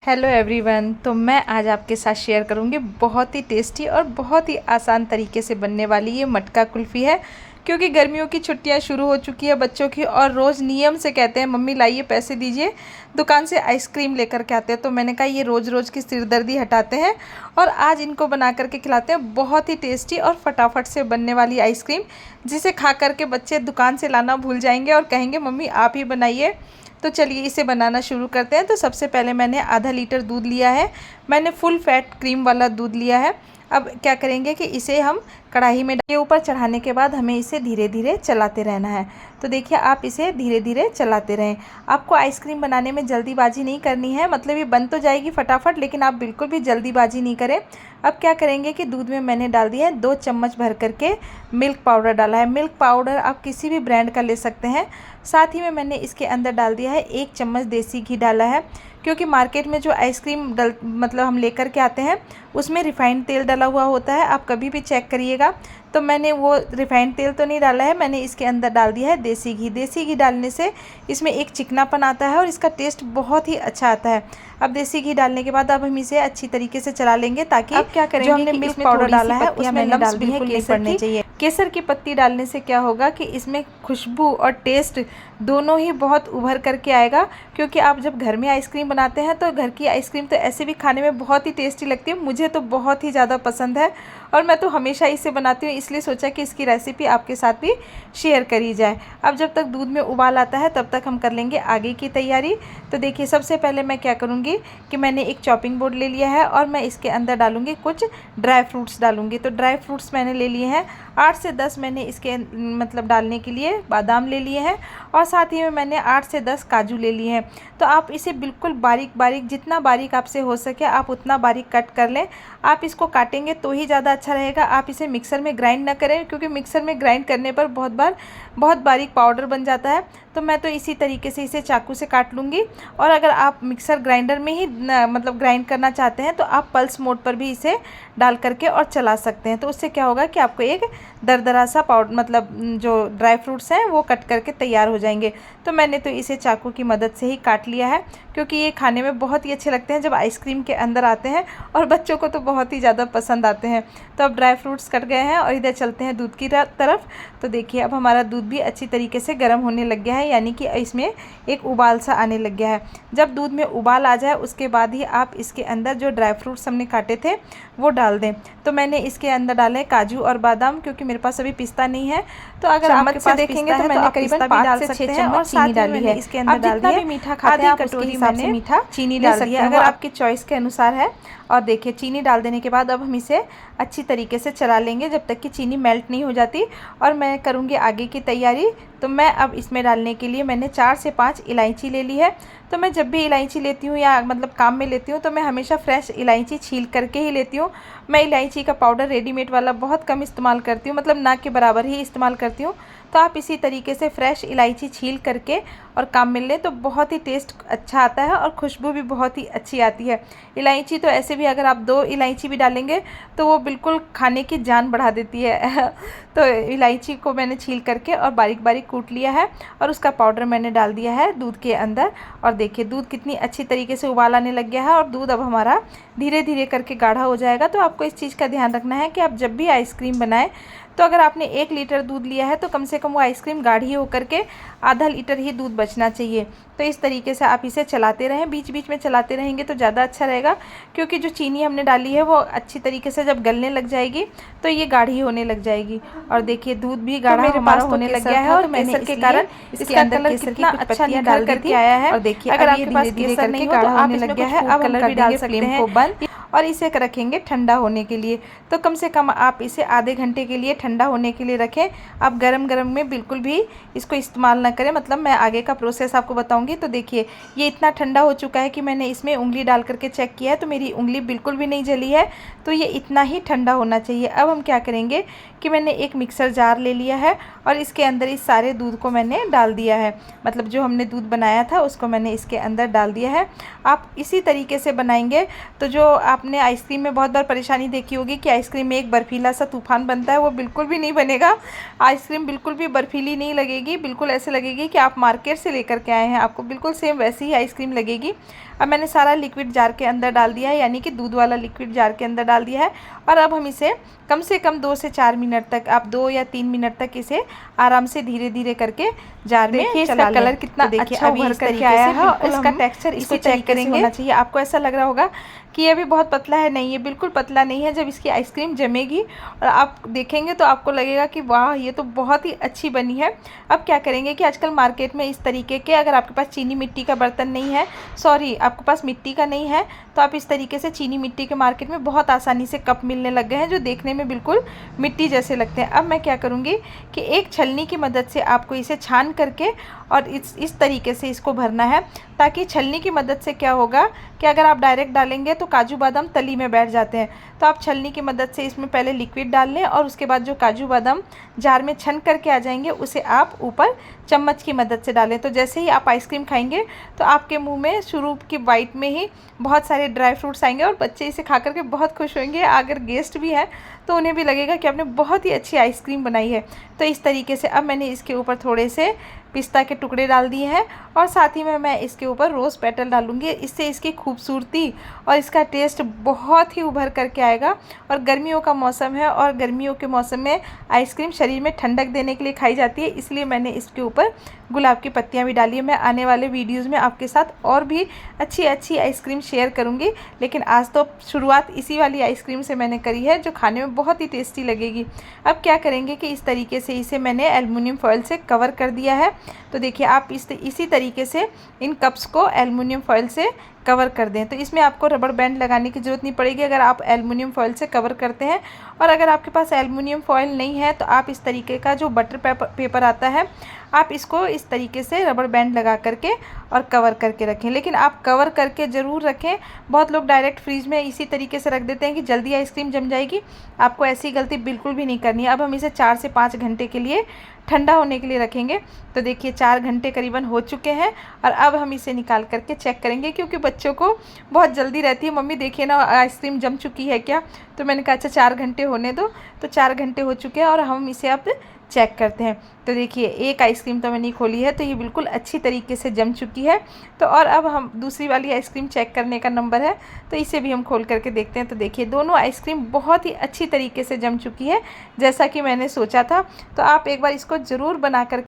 Hello everyone. तो मैं आज आपके साथ शेयर करूंगी बहुत ही टेस्टी और बहुत ही आसान तरीके से बनने वाली ये मटका कुल्फ़ी है। क्योंकि गर्मियों की छुट्टियां शुरू हो चुकी है बच्चों की, और रोज़ नियम से कहते हैं मम्मी लाइए पैसे दीजिए, दुकान से आइसक्रीम लेकर के आते हैं। तो मैंने कहा ये रोज़ रोज़ की सिरदर्दी हटाते हैं और आज इनको बना करके खिलाते हैं। बहुत ही टेस्टी और फटाफट से बनने वाली आइसक्रीम, जिसे खा करके बच्चे दुकान से लाना भूल जाएंगे और कहेंगे मम्मी आप ही बनाइए। तो चलिए इसे बनाना शुरू करते हैं। तो सबसे पहले मैंने आधा लीटर दूध लिया है। मैंने फुल फैट क्रीम वाला दूध लिया है। अब क्या करेंगे कि इसे हम कढ़ाई में के ऊपर चढ़ाने के बाद हमें इसे धीरे धीरे चलाते रहना है। तो देखिए आप इसे धीरे धीरे चलाते रहें। आपको आइसक्रीम बनाने में जल्दीबाजी नहीं करनी है, मतलब ये बन तो जाएगी फटाफट, लेकिन आप बिल्कुल भी जल्दीबाजी नहीं करें। अब क्या करेंगे कि दूध में मैंने डाल दिया है 2 चम्मच भर करके मिल्क पाउडर डाला है। मिल्क पाउडर आप किसी भी ब्रांड का ले सकते हैं। साथ ही में मैंने इसके अंदर डाल दिया है 1 चम्मच देसी घी डाला है। क्योंकि मार्केट में जो आइसक्रीम मतलब हम लेकर के आते हैं उसमें रिफ़ाइंड तेल डाला हुआ होता है, आप कभी भी चेक करिएगा। तो मैंने वो रिफ़ाइंड तेल तो नहीं डाला है, मैंने इसके अंदर डाल दिया है देसी घी। देसी घी डालने से इसमें एक चिकनापन आता है और इसका टेस्ट बहुत ही अच्छा आता है। अब देसी घी डालने के बाद अब हम इसे अच्छी तरीके से चला लेंगे, ताकि अब क्या करेंगे जो हमने मिल्क पाउडर डाला है उसमें लम्स बिल्कुल नहीं पड़ने चाहिए। केसर की पत्ती डालने से क्या होगा कि इसमें खुशबू और टेस्ट दोनों ही बहुत उभर करके आएगा। क्योंकि आप जब घर में आइसक्रीम बनाते हैं तो घर की आइसक्रीम तो ऐसे भी खाने में बहुत ही टेस्टी लगती है, मुझे तो बहुत ही ज़्यादा पसंद है और मैं तो हमेशा इसे बनाती हूँ। इसलिए सोचा कि इसकी रेसिपी आपके साथ भी शेयर करी जाए। अब जब तक दूध में उबाल आता है तब तक हम कर लेंगे आगे की तैयारी। तो देखिए सबसे पहले मैं क्या करूँगी कि मैंने एक चॉपिंग बोर्ड ले लिया है और मैं इसके अंदर डालूँगी कुछ ड्राई फ्रूट्स डालूँगी। तो ड्राई फ्रूट्स मैंने ले लिए हैं 8 से 10, मैंने इसके मतलब डालने के लिए बादाम ले लिए हैं और साथ ही में मैंने 8 से 10 काजू ले लिए हैं। तो आप इसे बिल्कुल बारीक बारीक, जितना बारीक आपसे हो सके आप उतना बारीक कट कर लें। आप इसको काटेंगे तो ही ज़्यादा अच्छा रहेगा। आप इसे मिक्सर में ग्राइंड ना करें, क्योंकि मिक्सर में ग्राइंड करने पर बहुत बारीक पाउडर बन जाता है। तो मैं तो इसी तरीके से इसे चाकू से काट लूँगी। और अगर आप मिक्सर ग्राइंडर में ही मतलब ग्राइंड करना चाहते हैं तो आप पल्स मोड पर भी इसे डाल करके और चला सकते हैं। तो उससे क्या होगा कि आपको एक दरदरा सा पाउडर, मतलब जो ड्राई फ्रूट्स हैं वो कट करके तैयार हो जाएंगे। तो मैंने तो इसे चाकू की मदद से ही काट लिया है, क्योंकि ये खाने में बहुत ही अच्छे लगते हैं जब आइसक्रीम के अंदर आते हैं, और बच्चों को तो बहुत ही ज़्यादा पसंद आते हैं। तो अब ड्राई फ्रूट्स कट गए हैं और इधर चलते हैं दूध की तरफ। तो देखिए अब हमारा दूध भी अच्छी तरीके से गर्म होने लग गया है, यानी कि इसमें एक उबाल सा आने लग गया है। जब दूध में उबाल आ जाए उसके बाद ही आप इसके अंदर जो ड्राई फ्रूट्स हमने काटे थे वो डाल दें। तो मैंने इसके अंदर डाले काजू और बादाम, क्योंकि मेरे पास अभी पिस्ता नहीं है। तो अगर आपके पास देखेंगे तो मैंने करीबन 5 से 6 चम्मच चीनी डाली है। इसके अंदर डाल दिया, मीठा खाते हैं आप उसके हिसाब से मीठा चीनी डाल सकते हैं, अगर आपकी चॉइस के अनुसार है। और देखिए चीनी डाल देने के बाद अब हम इसे अच्छी तरीके से चला लेंगे जब तक कि चीनी मेल्ट नहीं हो जाती। और मैं करूँगी आगे की तैयारी। तो मैं अब इसमें डालने के लिए मैंने 4 से 5 इलायची ले ली है। तो मैं जब भी इलायची लेती हूँ या मतलब काम में लेती हूँ तो मैं हमेशा फ्रेश इलायची छील करके ही लेती हूँ। मैं इलायची का पाउडर रेडीमेड वाला बहुत कम इस्तेमाल करती हूँ, मतलब ना के बराबर ही इस्तेमाल करती हूँ। तो आप इसी तरीके से फ्रेश इलायची छील करके और काम में लें तो बहुत ही टेस्ट अच्छा आता है और खुशबू भी बहुत ही अच्छी आती है। इलायची तो ऐसे भी अगर आप 2 इलायची भी डालेंगे तो वो बिल्कुल खाने की जान बढ़ा देती है। तो इलायची को मैंने छील करके और बारीक बारीक कूट लिया है और उसका पाउडर मैंने डाल दिया है दूध के अंदर। और देखिए दूध कितनी अच्छी तरीके से उबाल आने लग गया है और दूध अब हमारा धीरे धीरे करके गाढ़ा हो जाएगा। तो आपको इस चीज़ का ध्यान रखना है कि आप जब भी आइसक्रीम बनाएं तो अगर आपने 1 लीटर दूध लिया है तो कम से कम वो आइसक्रीम गाढ़ी होकर के आधा लीटर ही दूध बचना चाहिए। तो इस तरीके से आप इसे चलाते रहें, बीच बीच में चलाते रहेंगे तो ज़्यादा अच्छा रहेगा। क्योंकि जो चीनी हमने डाली है वो अच्छी तरीके से जब गलने लग जाएगी तो ये गाढ़ी होने लग जाएगी। और देखिए दूध भी गाढ़ा हमारा होने लग गया है और केसर के कारण इसके अंदर केसर कितना अच्छा निकल करके आया है। और देखिए अगर आपके पास केसर नहीं हो तो आप इसमें लग गया है, अब कलर भी डाल सकते हैं बंद और इसे रखेंगे ठंडा होने के लिए। तो कम से कम आप इसे आधे घंटे के लिए ठंडा होने के लिए रखें। आप गरम गरम में बिल्कुल भी इसको इस्तेमाल ना करें, मतलब मैं आगे का प्रोसेस आपको बताऊंगी। तो देखिए ये इतना ठंडा हो चुका है कि मैंने इसमें उंगली डाल करके चेक किया है तो मेरी उंगली बिल्कुल भी नहीं जली है। तो ये इतना ही ठंडा होना चाहिए। अब हम क्या करेंगे कि मैंने एक मिक्सर जार ले लिया है और इसके अंदर इस सारे दूध को मैंने डाल दिया है, मतलब जो हमने दूध बनाया था उसको मैंने इसके अंदर डाल दिया है। आप इसी तरीके से बनाएंगे तो जो आप आपने आइसक्रीम में बहुत बार परेशानी देखी होगी कि आइसक्रीम में एक बर्फीला सा तूफान बनता है, वो बिल्कुल भी नहीं बनेगा। आइसक्रीम बिल्कुल भी बर्फीली नहीं लगेगी, बिल्कुल ऐसे लगेगी कि आप मार्केट से लेकर के आए हैं, आपको बिल्कुल सेम वैसी ही आइसक्रीम लगेगी। अब मैंने सारा लिक्विड जार के अंदर डाल दिया है, यानी कि दूध वाला लिक्विड जार के अंदर डाल दिया है। और अब हम इसे कम से कम 2 से 4 मिनट तक, आप 2 या 3 मिनट तक इसे आराम से धीरे धीरे करके जार में चला लें। कलर कितना अच्छा उभर करके आया है और इसका टेक्सचर इसे चेक करेंगे। होना चाहिए, आपको ऐसा लग रहा होगा कि ये भी बहुत पतला है, नहीं ये बिल्कुल पतला नहीं है। जब इसकी आइसक्रीम जमेगी और आप देखेंगे तो आपको लगेगा कि वाह ये तो बहुत ही अच्छी बनी है। अब क्या करेंगे कि आजकल मार्केट में इस तरीके के, अगर आपके पास चीनी मिट्टी का बर्तन नहीं है, सॉरी आपके पास मिट्टी का नहीं है, तो आप इस तरीके से चीनी मिट्टी के मार्केट में बहुत आसानी से कप मिलने लग गए हैं जो देखने में बिल्कुल मिट्टी जैसे लगते हैं। अब मैं क्या करूँगी कि एक छलनी की मदद से आपको इसे छान करके और इस तरीके से इसको भरना है, ताकि छलनी की मदद से क्या होगा कि अगर आप डायरेक्ट डालेंगे तो काजू बादाम तली में बैठ जाते हैं। तो आप छलनी की मदद से इसमें पहले लिक्विड डाल लें और उसके बाद जो काजू बादाम जार में छन करके आ जाएंगे उसे आप ऊपर चम्मच की मदद से डालें। तो जैसे ही आप आइसक्रीम खाएंगे तो आपके मुंह में शुरू की बाइट में ही बहुत सारे ड्राई फ्रूट्स आएंगे और बच्चे इसे खा करके बहुत खुश होंगे। अगर गेस्ट भी है तो उन्हें भी लगेगा कि आपने बहुत ही अच्छी आइसक्रीम बनाई है। तो इस तरीके से अब मैंने इसके ऊपर थोड़े से पिस्ता के टुकड़े डाल दिए हैं और साथ ही में मैं इसके ऊपर रोज़ पेटल डालूंगी। इससे इसकी खूबसूरती और इसका टेस्ट बहुत ही उभर करके आएगा। और गर्मियों का मौसम है और गर्मियों के मौसम में आइसक्रीम शरीर में ठंडक देने के लिए खाई जाती है, इसलिए मैंने इसके ऊपर गुलाब की पत्तियां भी डाली है। मैं आने वाले वीडियोज़ में आपके साथ और भी अच्छी अच्छी आइसक्रीम शेयर करूंगी, लेकिन आज तो शुरुआत इसी वाली आइसक्रीम से मैंने करी है जो खाने में बहुत ही टेस्टी लगेगी। अब क्या करेंगे कि इस तरीके से इसे मैंने एल्युमिनियम फॉयल से कवर कर दिया है। तो देखिए आप इसी तरीके से इन कप्स को एल्युमिनियम फॉयल से कवर कर दें। तो इसमें आपको रबड़ बैंड लगाने की ज़रूरत नहीं पड़ेगी अगर आप एल्युमिनियम फॉयल से कवर करते हैं। और अगर आपके पास एल्युमिनियम फॉयल नहीं है तो आप इस तरीके का जो बटर पेपर आता है, आप इसको इस तरीके से रबड़ बैंड लगा करके और कवर करके रखें। लेकिन आप कवर करके ज़रूर रखें। बहुत लोग डायरेक्ट फ्रीज में इसी तरीके से रख देते हैं कि जल्दी आइसक्रीम जम जाएगी, आपको ऐसी गलती बिल्कुल भी नहीं करनी है। अब हम इसे 4 से 5 घंटे के लिए ठंडा होने के लिए रखेंगे। तो देखिए 4 घंटे करीबन हो चुके हैं और अब हम इसे निकाल करके चेक करेंगे, क्योंकि बच्चों को बहुत जल्दी रहती है, मम्मी देखिए ना आइसक्रीम जम चुकी है क्या। तो मैंने कहा अच्छा 4 घंटे होने दो। तो 4 घंटे हो चुके हैं और हम इसे अब चेक करते हैं। तो देखिए एक आइसक्रीम तो मैंने खोली है तो ये बिल्कुल अच्छी तरीके से जम चुकी है। तो और अब हम दूसरी वाली आइसक्रीम चेक करने का नंबर है, तो इसे भी हम खोल करके देखते हैं। तो देखिए दोनों आइसक्रीम बहुत ही अच्छी तरीके से जम चुकी है, जैसा कि मैंने सोचा था। तो आप एक बार इसको ज़रूर बना कर